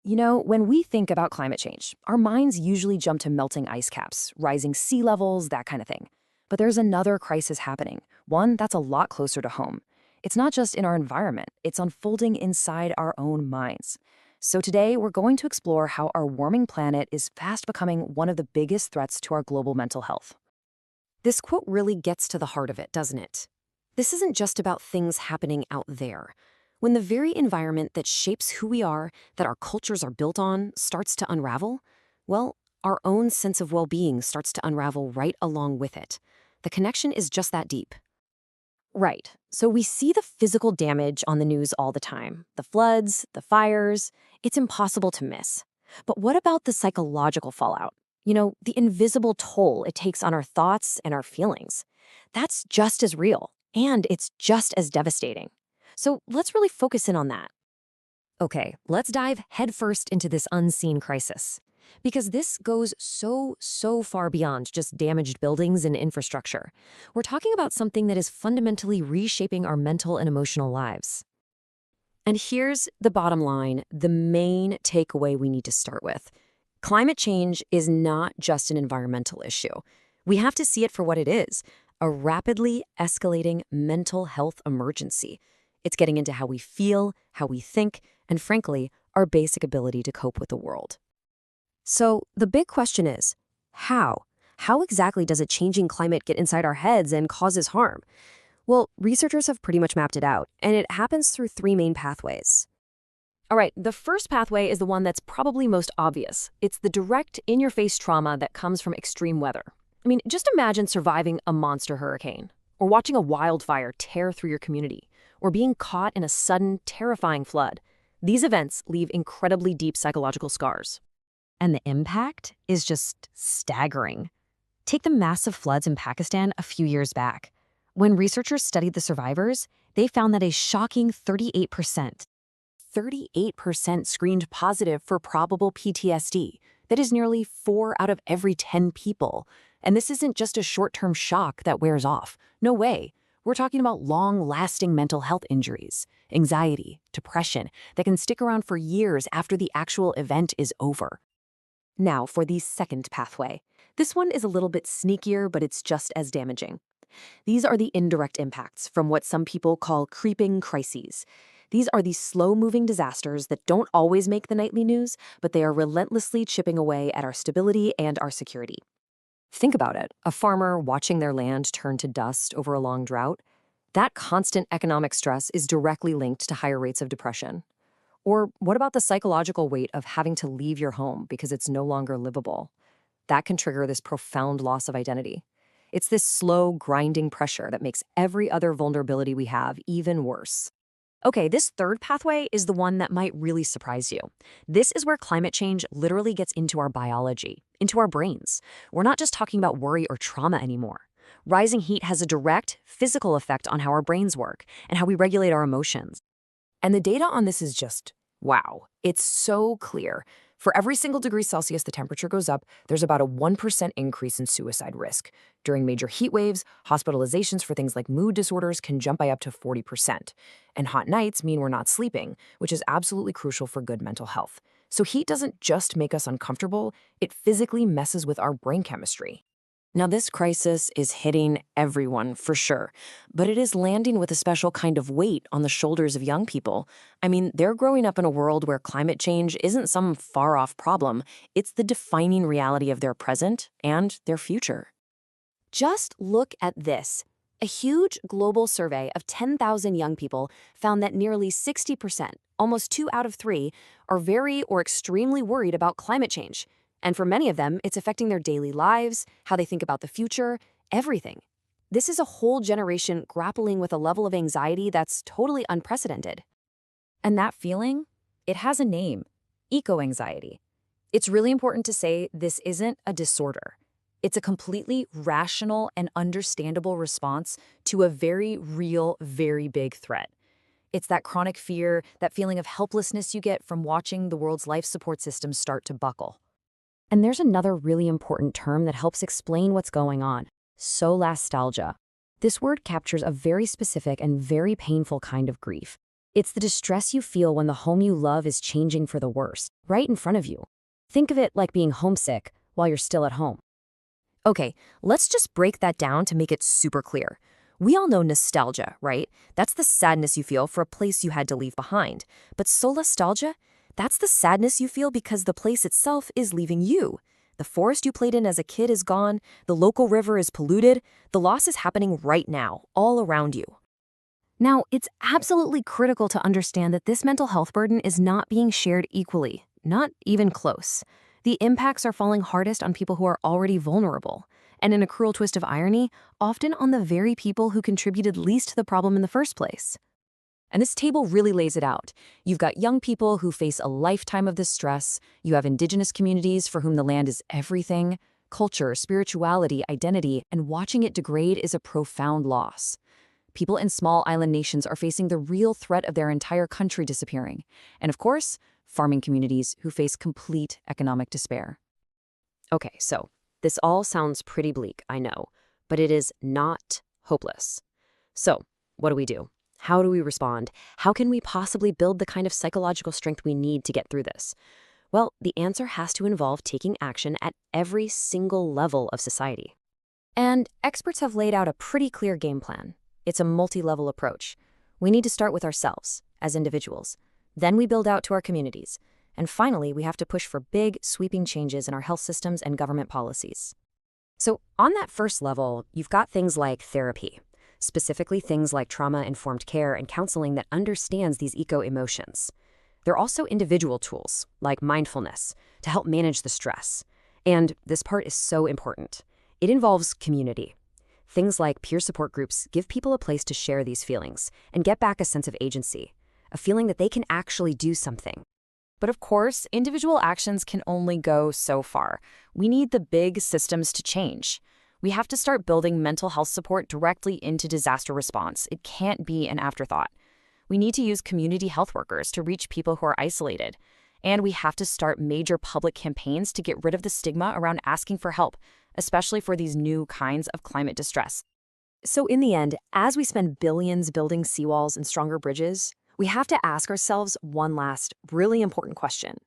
When we think about climate change, our minds usually jump to melting ice caps, rising sea levels, that kind of thing. But there's another crisis happening, one that's a lot closer to home. It's not just in our environment, it's unfolding inside our own minds. So today, we're going to explore how our warming planet is fast becoming one of the biggest threats to our global mental health. This quote really gets to the heart of it, doesn't it? This isn't just about things happening out there. When the very environment that shapes who we are, that our cultures are built on, starts to unravel, well, our own sense of well-being starts to unravel right along with it. The connection is just that deep. Right. So we see the physical damage on the news all the time. The floods, the fires. It's impossible to miss. But what about the psychological fallout? The invisible toll it takes on our thoughts and our feelings. That's just as real, and it's just as devastating. So let's really focus in on that. Okay, let's dive headfirst into this unseen crisis. Because this goes so far beyond just damaged buildings and infrastructure. We're talking about something that is fundamentally reshaping our mental and emotional lives. And here's the bottom line, the main takeaway we need to start with. Climate change is not just an environmental issue. We have to see it for what it is, a rapidly escalating mental health emergency. It's getting into how we feel, how we think, and frankly, our basic ability to cope with the world. So the big question is, how? How exactly does a changing climate get inside our heads and causes harm? Well, researchers have pretty much mapped it out, and it happens through three main pathways. All right, the first pathway is the one that's probably most obvious. It's the direct, in-your-face trauma that comes from extreme weather. I mean, just imagine surviving a monster hurricane, or watching a wildfire tear through your community, or being caught in a sudden, terrifying flood. These events leave incredibly deep psychological scars. And the impact is just staggering. Take the massive floods in Pakistan a few years back. When researchers studied the survivors, they found that a shocking 38% screened positive for probable PTSD. That is nearly 4 out of every 10 people. And this isn't just a short-term shock that wears off. No way. We're talking about long-lasting mental health injuries, anxiety, depression that can stick around for years after the actual event is over. Now for the second pathway. This one is a little bit sneakier, but it's just as damaging. These are the indirect impacts from what some people call creeping crises. These are the slow-moving disasters that don't always make the nightly news, but they are relentlessly chipping away at our stability and our security. Think about it, a farmer watching their land turn to dust over a long drought. That constant economic stress is directly linked to higher rates of depression. Or what about the psychological weight of having to leave your home because it's no longer livable? That can trigger this profound loss of identity. It's this slow, grinding pressure that makes every other vulnerability we have even worse. Okay, this third pathway is the one that might really surprise you. This is where climate change literally gets into our biology, into our brains. We're not just talking about worry or trauma anymore. Rising heat has a direct, physical effect on how our brains work and how we regulate our emotions. And the data on this is just, wow. It's so clear. For every single degree Celsius the temperature goes up, there's about a 1% increase in suicide risk. During major heat waves, hospitalizations for things like mood disorders can jump by up to 40%. And hot nights mean we're not sleeping, which is absolutely crucial for good mental health. So heat doesn't just make us uncomfortable, it physically messes with our brain chemistry. Now, this crisis is hitting everyone, for sure, but it is landing with a special kind of weight on the shoulders of young people. I mean, they're growing up in a world where climate change isn't some far-off problem. It's the defining reality of their present and their future. Just look at this. A huge global survey of 10,000 young people found that nearly 60%, almost 2 out of 3, are very or extremely worried about climate change. And for many of them, it's affecting their daily lives, how they think about the future, everything. This is a whole generation grappling with a level of anxiety that's totally unprecedented. And that feeling, it has a name, eco-anxiety. It's really important to say this isn't a disorder. It's a completely rational and understandable response to a very real, very big threat. It's that chronic fear, that feeling of helplessness you get from watching the world's life support systems start to buckle. And there's another really important term that helps explain what's going on: solastalgia. This word captures a very specific and very painful kind of grief. It's the distress you feel when the home you love is changing for the worse, right in front of you. Think of it like being homesick while you're still at home. Okay, let's just break that down to make it super clear. We all know nostalgia, right? That's the sadness you feel for a place you had to leave behind. But solastalgia? That's the sadness you feel because the place itself is leaving you. The forest you played in as a kid is gone, the local river is polluted, the loss is happening right now, all around you. Now, it's absolutely critical to understand that this mental health burden is not being shared equally, not even close. The impacts are falling hardest on people who are already vulnerable, and in a cruel twist of irony, often on the very people who contributed least to the problem in the first place. And this table really lays it out. You've got young people who face a lifetime of this stress. You have indigenous communities for whom the land is everything. Culture, spirituality, identity, and watching it degrade is a profound loss. People in small island nations are facing the real threat of their entire country disappearing. And of course, farming communities who face complete economic despair. Okay, so this all sounds pretty bleak, I know, but it is not hopeless. So, what do? How do we respond? How can we possibly build the kind of psychological strength we need to get through this? Well, the answer has to involve taking action at every single level of society. And experts have laid out a pretty clear game plan. It's a multi-level approach. We need to start with ourselves, as individuals. Then we build out to our communities. And finally, we have to push for big, sweeping changes in our health systems and government policies. So on that first level, you've got things like therapy, specifically things like trauma-informed care and counseling that understands these eco-emotions. There are also individual tools, like mindfulness, to help manage the stress. And this part is so important. It involves community. Things like peer support groups give people a place to share these feelings and get back a sense of agency, a feeling that they can actually do something. But of course, individual actions can only go so far. We need the big systems to change. We have to start building mental health support directly into disaster response. It can't be an afterthought. We need to use community health workers to reach people who are isolated. And we have to start major public campaigns to get rid of the stigma around asking for help, especially for these new kinds of climate distress. So in the end, as we spend billions building seawalls and stronger bridges, we have to ask ourselves one last, really important question.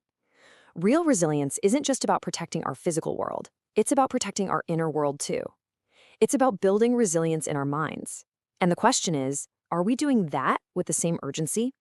Real resilience isn't just about protecting our physical world. It's about protecting our inner world too. It's about building resilience in our minds. And the question is, are we doing that with the same urgency?